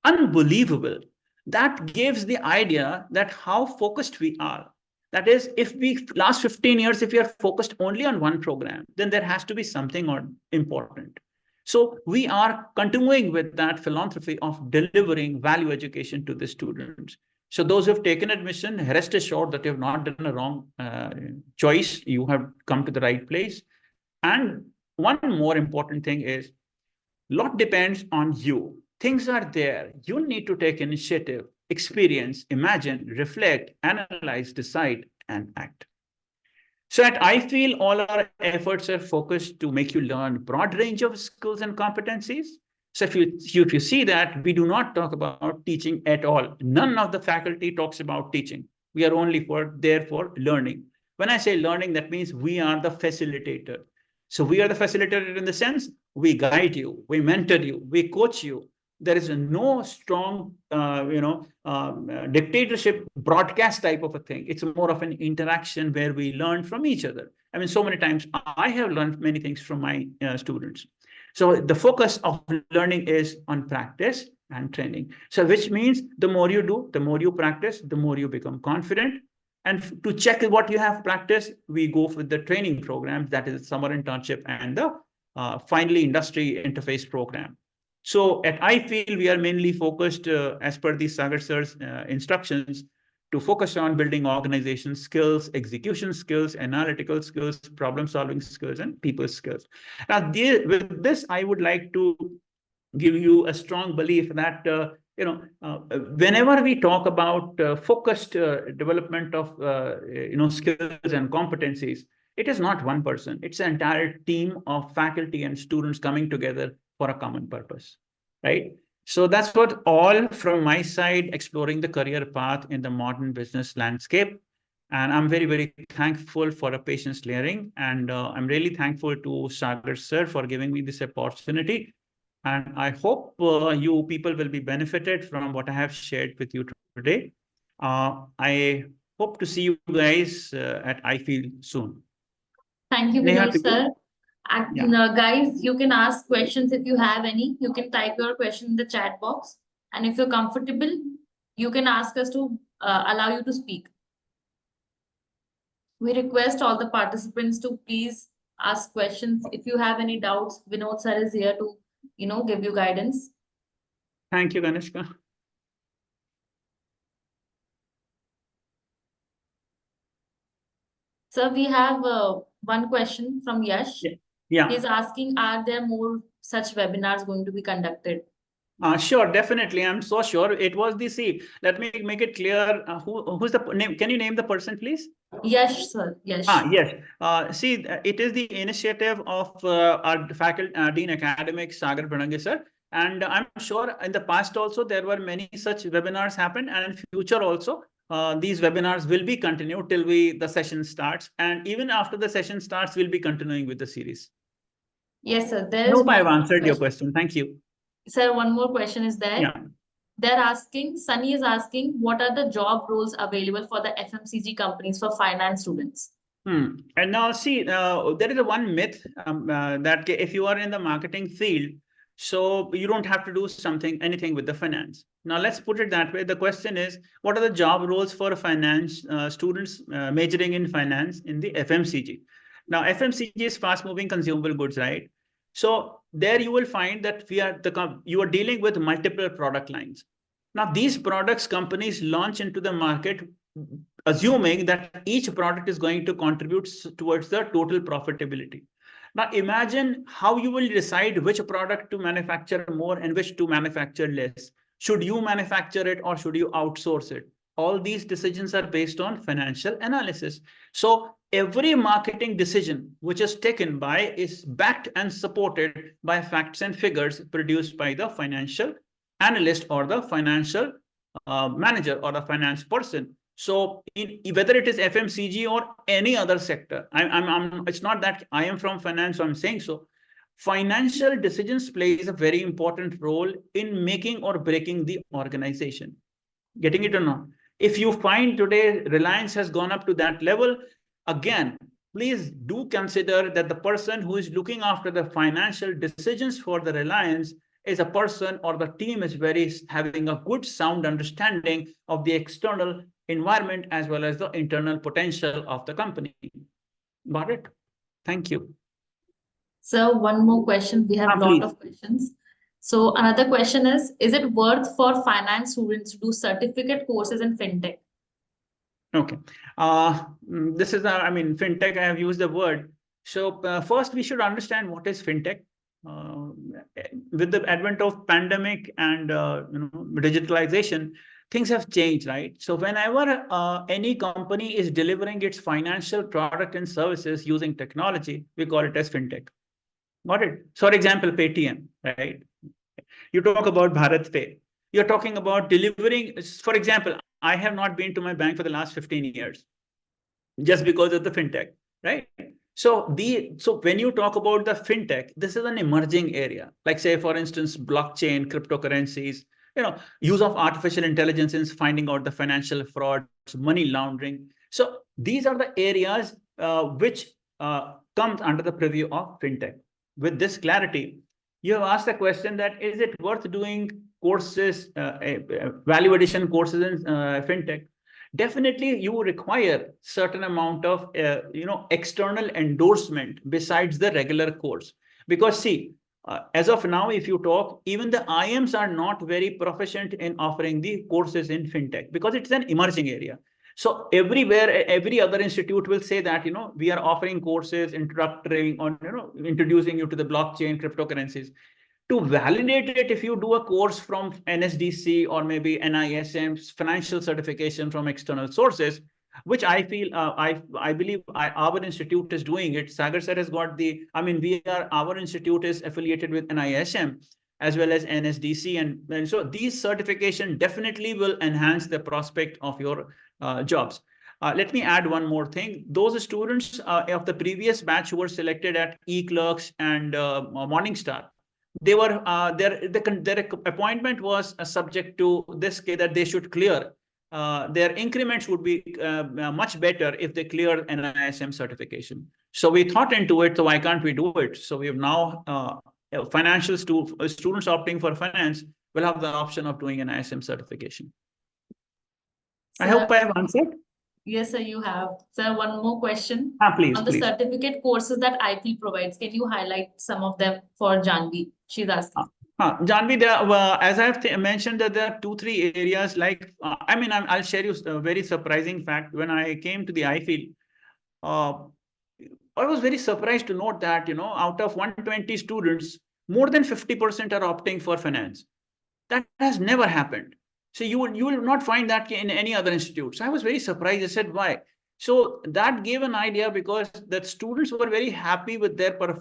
Unbelievable. That gives the idea that how focused we are. That is, if we last 15 years, if we are focused only on one program, then there has to be something important. So we are continuing with that philanthropy of delivering value education to the students. So those who have taken admission, rest assured that you have not done a wrong choice. You have come to the right place. And one more important thing is, lot depends on you. Things are there. You need to take initiative, experience, imagine, reflect, analyze, decide, and act. So at iFeel, all our efforts are focused to make you learn a broad range of skills and competencies. So if you see that, we do not talk about teaching at all. None of the faculty talks about teaching. We are only there for learning. When I say learning, that means we are the facilitator. So we are the facilitator in the sense, we guide you, we mentor you, we coach you, There is no strong, dictatorship broadcast type of a thing. It's more of an interaction where we learn from each other. I mean, so many times I have learned many things from my students. So the focus of learning is on practice and training. So which means the more you do, the more you practice, the more you become confident. And to check what you have practiced, we go with the training programs, that is summer internship and the finally industry interface program. So at iFeel, we are mainly focused, as per the Sagar sir's instructions, to focus on building organization skills, execution skills, analytical skills, problem-solving skills, and people skills. Now, with this, I would like to give you a strong belief that whenever we talk about focused development of skills and competencies, it is not one person. It's an entire team of faculty and students coming together for a common purpose, right? So that's what all from my side, exploring the career path in the modern business landscape. And I'm very, very thankful for a patience layering. And I'm really thankful to Sagar sir for giving me this opportunity. And I hope you people will be benefited from what I have shared with you today. I hope to see you guys at iFeel soon. Thank you, Neha, Vinod sir. And, yeah. guys, you can ask questions if you have any. You can type your question in the chat box. And if you're comfortable, you can ask us to allow you to speak. We request all the participants to please ask questions. If you have any doubts, Vinod sir is here to, give you guidance. Thank you, Ganeshka. Sir, we have one question from Yash. Yeah. He's asking, are there more such webinars going to be conducted? Sure, definitely. I'm so sure it was the C. Let me make it clear. Who's the name? Can you name the person, please? Yes, sir. Yes. Yes. See, it is the initiative of our faculty, Dean Academic, Sagar Pranange sir. And I'm sure in the past also there were many such webinars happen, and in future also these webinars will be continued till the session starts. And even after the session starts, we'll be continuing with the series. Yes, sir. I hope I've answered your question. Thank you. Sir, one more question is there. Yeah. They're asking, Sunny is asking, what are the job roles available for the FMCG companies for finance students? And now see, there is a one myth that if you are in the marketing field, so you don't have to do anything with the finance. Now let's put it that way. The question is, what are the job roles for finance students majoring in finance in the FMCG? Now FMCG is fast-moving consumable goods, right? So there you will find that you are dealing with multiple product lines. Now these products companies launch into the market assuming that each product is going to contribute towards the total profitability. Now imagine how you will decide which product to manufacture more and which to manufacture less. Should you manufacture it or should you outsource it? All these decisions are based on financial analysis. So every marketing decision which is taken by is backed and supported by facts and figures produced by the financial analyst or the financial manager or the finance person. So whether it is FMCG or any other sector, it's not that I am from finance, so I'm saying so. Financial decisions plays a very important role in making or breaking the organization. Getting it or not? If you find today Reliance has gone up to that level, again, please do consider that the person who is looking after the financial decisions for the Reliance is a person or the team is having a good sound understanding of the external environment as well as the internal potential of the company. Got it? Thank you. So one more question. We have a lot of questions. So another question is it worth for finance students to do certificate courses in fintech? Okay. This is, fintech, I have used the word. So first we should understand what is fintech. With the advent of pandemic and digitalization, things have changed, right? So whenever any company is delivering its financial product and services using technology, we call it as fintech. Got it? So for example, Paytm, right? You talk about Bharat Pay. You're talking about delivering, for example, I have not been to my bank for the last 15 years just because of the fintech, right? So when you talk about the fintech, this is an emerging area. Like say, for instance, blockchain, cryptocurrencies, use of artificial intelligence in finding out the financial frauds, money laundering. So these are the areas which comes under the purview of fintech. With this clarity, you have asked the question that is it worth doing courses, value addition courses in fintech? Definitely you require certain amount of external endorsement besides the regular course, because see, as of now, if you talk, even the IMs are not very proficient in offering the courses in fintech because it's an emerging area. So everywhere, every other institute will say that we are offering courses introductory on introducing you to the blockchain, cryptocurrencies. To validate it, if you do a course from NSDC or maybe NISM's financial certification from external sources, which I feel, I believe our institute is doing it. Sagar sir has got our institute is affiliated with NISM as well as NSDC. And so these certification definitely will enhance the prospect of your jobs. Let me add one more thing. Those students of the previous batch who were selected at eClerks and Morningstar, they were their appointment was subject to this that they should clear their increments would be much better if they clear an NISM certification. So we thought into it, so why can't we do it? So we have now students opting for finance will have the option of doing an NISM certification. So, I hope I have answered. Yes, sir, you have. Sir, one more question. Please, on the please. Certificate courses that IP provides, can you highlight some of them for Janvi? She's asking. Janvi, as I have mentioned, that there are 2-3 areas like, I'll share you a very surprising fact. When I came to the IFIL, I was very surprised to note that, out of 120 students, more than 50% are opting for finance. That has never happened. So you will not find that in any other institute. So I was very surprised. I said, why? So that gave an idea because the students were very happy with their, the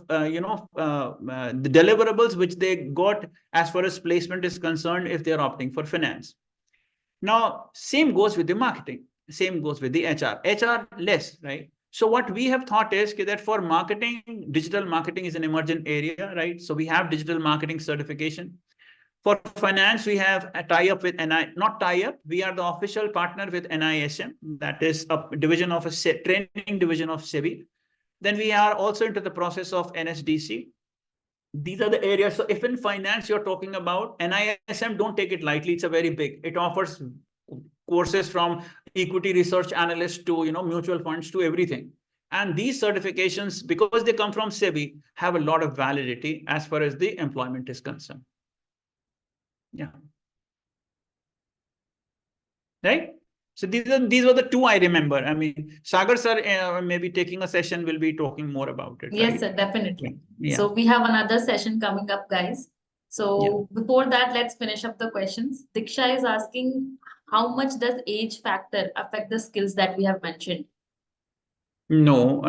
deliverables which they got as far as placement is concerned if they're opting for finance. Now, same goes with the marketing. Same goes with the HR. HR less, right? So what we have thought is that for marketing, digital marketing is an emergent area, right? So we have digital marketing certification. For finance, we have a tie-up with not tie-up, we are the official partner with NISM, that is a division of a training division of SEBI. Then we are also into the process of NSDC. These are the areas. So if in finance you're talking about NISM, don't take it lightly. It's a very big. It offers courses from equity research analysts to mutual funds to everything. And these certifications, because they come from SEBI, have a lot of validity as far as the employment is concerned. Yeah. Right. So these were the 2 I remember. Sagar sir maybe taking a session will be talking more about it. Yes, right? sir, definitely. Yeah. So we have another session coming up, guys. So before that, let's finish up the questions. Diksha is asking, how much does age factor affect the skills that we have mentioned? No,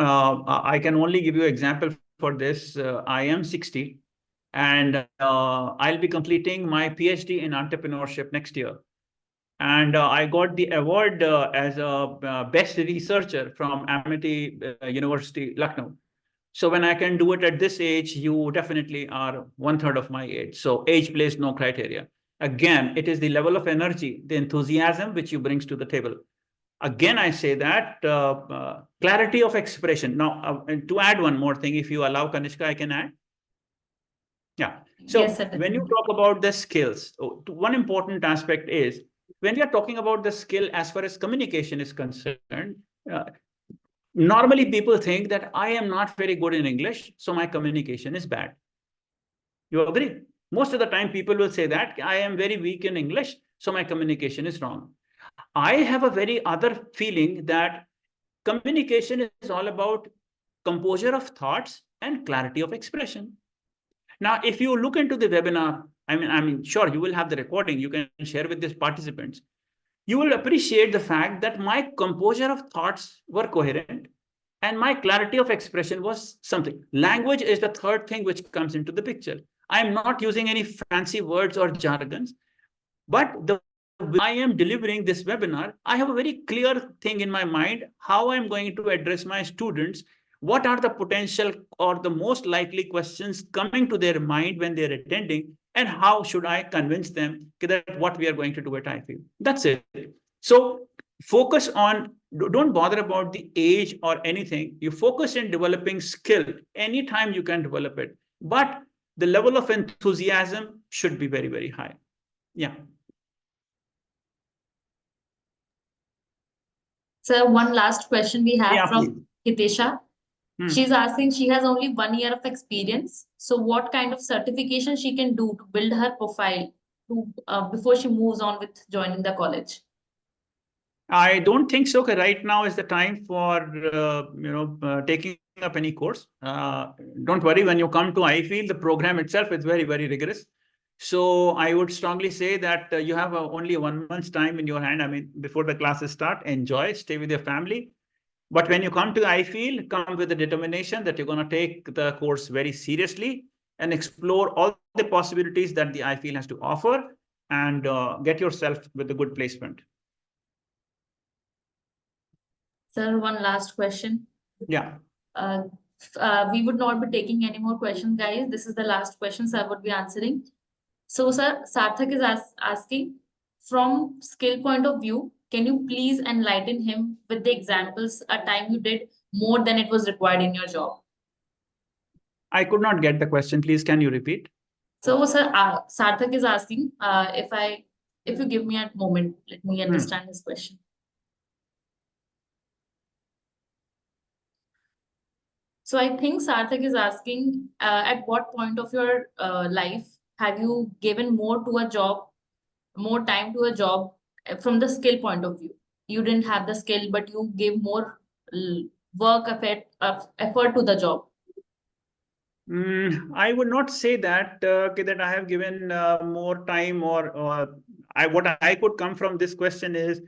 I can only give you an example for this. I am 60. And I'll be completing my PhD in entrepreneurship next year. And I got the award as a best researcher from Amity University, Lucknow. So when I can do it at this age, you definitely are 1/3 of my age. So age plays no criteria. Again, it is the level of energy, the enthusiasm which you brings to the table. Again, I say that clarity of expression. Now, to add one more thing, if you allow, Kanishka, I can add. Yeah. So Yes, sir, when you talk about the skills, one important aspect is when we are talking about the skill as far as communication is concerned, normally people think that I am not very good in English, so my communication is bad. You agree? Most of the time people will say that I am very weak in English, so my communication is wrong. I have a very other feeling that communication is all about composure of thoughts and clarity of expression. Now, if you look into the webinar, sure, you will have the recording. You can share with these participants. You will appreciate the fact that my composure of thoughts were coherent and my clarity of expression was something. Language is the third thing which comes into the picture. I am not using any fancy words or jargons, but the way I am delivering this webinar, I have a very clear thing in my mind, how I'm going to address my students What are the potential or the most likely questions coming to their mind when they're attending, and how should I convince them that what we are going to do at IFEEL? That's it. So focus on, don't bother about the age or anything. You focus in developing skill. Anytime you can develop it, but the level of enthusiasm should be very, very high. Yeah. So one last question we have from Hitesha. She's asking, she has only 1 year of experience. So what kind of certification she can do to build her profile to before she moves on with joining the college? I don't think so. Right now is the time for taking up any course. Don't worry, when you come to IFEEL, the program itself is very, very rigorous. So I would strongly say that you have only 1 month's time in your hand. I mean, before the classes start, enjoy, stay with your family. But when you come to IFEEL, come with the determination that you're going to take the course very seriously and explore all the possibilities that the IFEEL has to offer, and get yourself with a good placement. Sir, one last question. Yeah. We would not be taking any more questions, guys. This is the last question sir would be answering. So, sir, Sarthak is asking, from skill point of view, can you please enlighten him with the examples a time you did more than it was required in your job? I could not get the question. Please, can you repeat? So, sir, Sarthak is asking, if you give me a moment, let me understand his question. So I think Sarthak is asking, at what point of your life have you given more to a job, more time to a job from the skill point of view? You didn't have the skill, but you gave more work effort to the job. I would not say that that I have given more time, or what I could come from this question is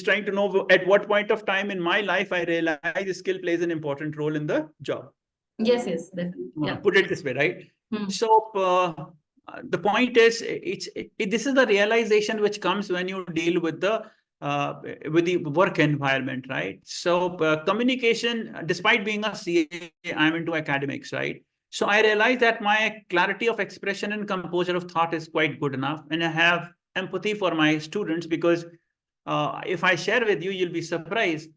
trying to know at what point of time in my life I realize skill plays an important role in the job. Yes, definitely. Yeah. Put it this way, right? So the point is, this is the realization which comes when you deal with the work environment, right? So communication, despite being a CA, I'm into academics, right? So I realize that my clarity of expression and composure of thought is quite good enough, and I have empathy for my students, because if I share with you, you'll be surprised.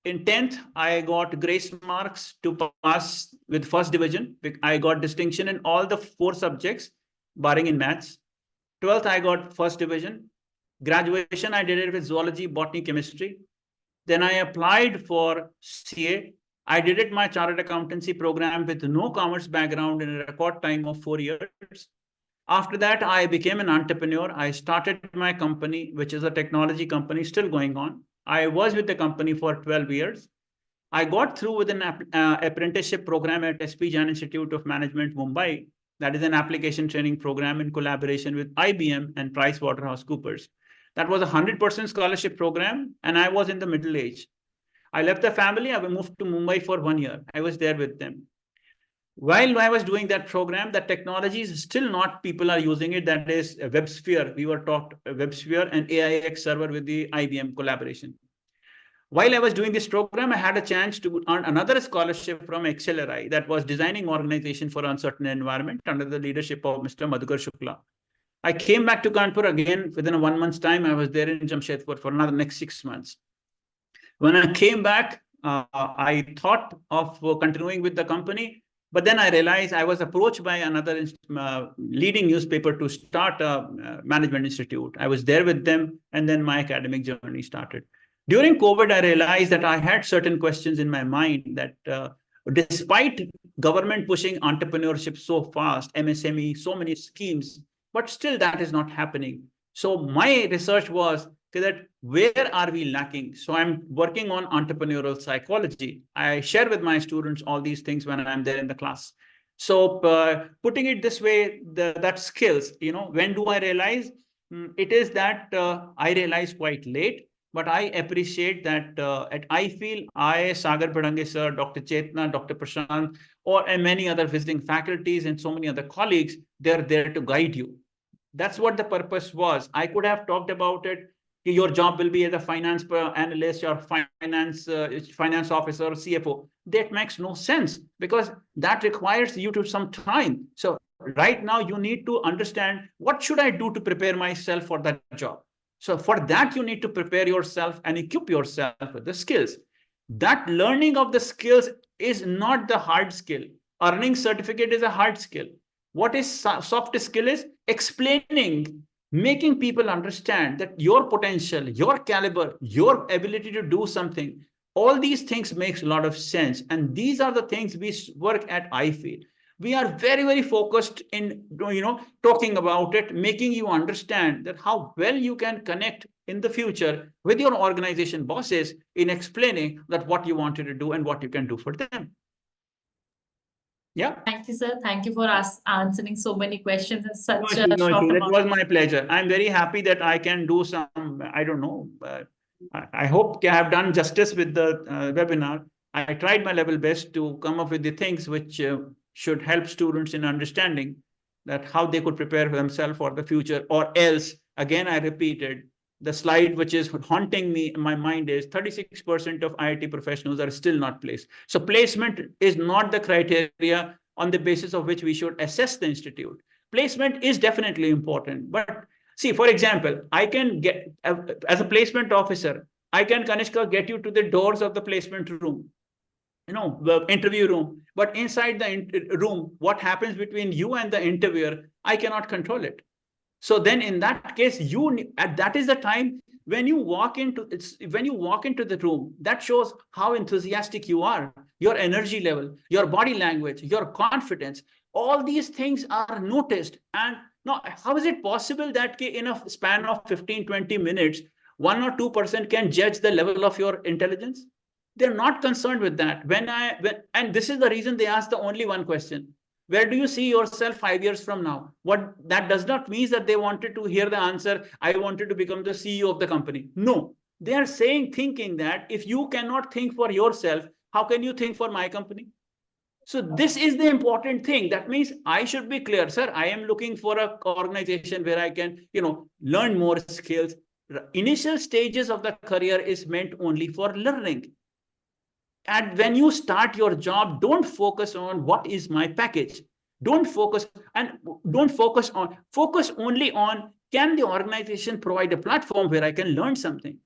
In 10th, I got grace marks to pass with first division. I got distinction in all the 4 subjects, barring in maths. 12th, I got first division. Graduation, I did it with zoology, botany, chemistry. Then I applied for CA. I did it my chartered accountancy program with no commerce background in a record time of 4 years. After that, I became an entrepreneur. I started my company, which is a technology company still going on. I was with the company for 12 years. I got through with an apprenticeship program at SP Jain Institute of Management, Mumbai. That is an application training program in collaboration with IBM and PricewaterhouseCoopers. That was a 100% scholarship program, and I was in the middle age. I left the family. I moved to Mumbai for 1 year. I was there with them. While I was doing that program, the technology is still not, people are using it. That is WebSphere. We were taught WebSphere and AIX server with the IBM collaboration. While I was doing this program, I had a chance to earn another scholarship from Acceleri, that was designing organization for uncertain environment under the leadership of Mr. Madhukar Shukla. I came back to Kanpur again within a 1 month's time. I was there in Jamshedpur for another next 6 months. When I came back, I thought of continuing with the company. But then I realized I was approached by another leading newspaper to start a management institute. I was there with them, and then my academic journey started. During COVID, I realized that I had certain questions in my mind that despite government pushing entrepreneurship so fast, MSME, so many schemes, but still that is not happening. So my research was that where are we lacking? So I'm working on entrepreneurial psychology. I share with my students all these things when I'm there in the class. So putting it this way, that skills, when do I realize? It is that I realize quite late, but I appreciate that at IFEEL, Sagar Bhadange sir, Dr. Chetna, Dr. Prashant, and many other visiting faculties and so many other colleagues, they're there to guide you. That's what the purpose was. I could have talked about it your job will be as a finance analyst or finance officer or CFO. That makes no sense because that requires you to some time. So right now you need to understand what should I do to prepare myself for that job. So for that, you need to prepare yourself and equip yourself with the skills. That learning of the skills is not the hard skill. Earning certificate is a hard skill. What is soft skill is explaining, making people understand that your potential, your caliber, your ability to do something, all these things makes a lot of sense. And these are the things we work at iFeel. We are very, very focused in, talking about it, making you understand that how well you can connect in the future with your organization bosses in explaining that what you wanted to do and what you can do for them. Yeah. Thank you, sir. Thank you for answering so many questions in such a short amount. It was my pleasure. I'm very happy that I can do some, I don't know, I hope I have done justice with the webinar. I tried my level best to come up with the things which should help students in understanding that how they could prepare for themselves for the future, or else, again, I repeated, the slide which is haunting me in my mind is 36% of IIT professionals are still not placed. So placement is not the criteria on the basis of which we should assess the institute. Placement is definitely important. But see, for example, I can get, as a placement officer, I can, Kanishka, get you to the doors of the placement room, the interview room. But inside the room, what happens between you and the interviewer, I cannot control it. So then in that case, that is the time when you walk into the room, that shows how enthusiastic you are, your energy level, your body language, your confidence, all these things are noticed. And now, how is it possible that in a span of 15, 20 minutes, 1 or 2% can judge the level of your intelligence? They're not concerned with that. And this is the reason they ask the only one question. Where do you see yourself 5 years from now? What that does not mean that they wanted to hear the answer, I wanted to become the CEO of the company. No, they are thinking that if you cannot think for yourself, how can you think for my company? So this is the important thing. That means I should be clear, sir, I am looking for an organization where I can, learn more skills. Initial stages of the career is meant only for learning. And when you start your job, don't focus on what is my package. Focus only on, can the organization provide a platform where I can learn something?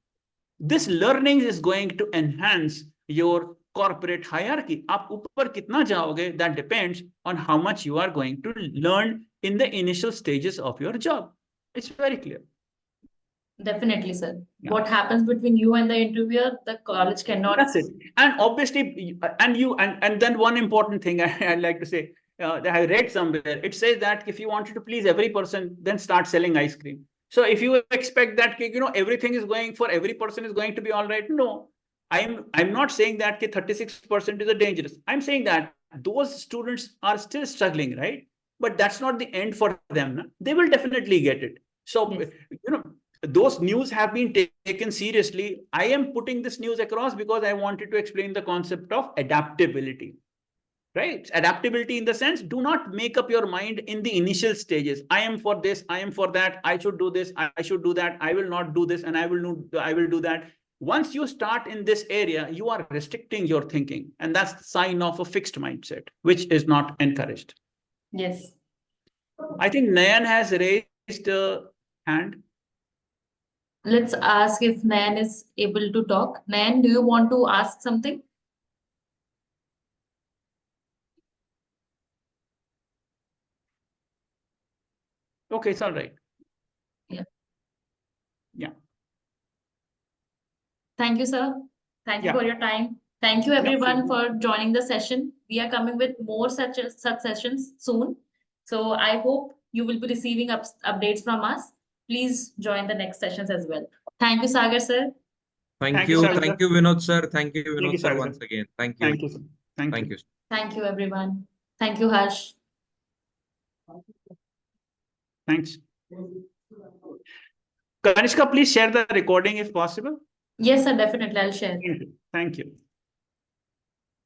This learning is going to enhance your corporate hierarchy. Aap upar kitna jaoge, that depends on how much you are going to learn in the initial stages of your job. It's very clear. Definitely, sir. Yeah. What happens between you and the interviewer, the college cannot. That's it. And obviously, and then one important thing I'd like to say, I read somewhere, it says that if you wanted to please every person, then start selling ice cream. So if you expect that, everything is going for every person is going to be all right. No, I'm not saying that 36% is dangerous. I'm saying that those students are still struggling, right? But that's not the end for them. They will definitely get it. So, yes. Those news have been taken seriously. I am putting this news across because I wanted to explain the concept of adaptability, right? Adaptability in the sense, do not make up your mind in the initial stages. I am for this, I am for that, I should do this, I should do that, I will not do this, and I will do that. Once you start in this area, you are restricting your thinking. And that's the sign of a fixed mindset, which is not encouraged. Yes. I think Nayan has raised a hand. Let's ask if Nayan is able to talk. Nayan, do you want to ask something? Okay, it's all right. Yeah. Yeah. Thank you, sir. Thank you for your time. Thank you, everyone, for joining the session. We are coming with more such sessions soon. So I hope you will be receiving updates from us. Please join the next sessions as well. Thank you, Sagar, sir. Thank you, Vinod, sir. Thank you, Vinod, sir, once again. Thank you. Thank you, sir. Thank you. Thank you, everyone. Thank you, Harsh. Thanks. Kanishka, please share the recording if possible. Yes, sir, definitely. I'll share. Thank you. Thank you.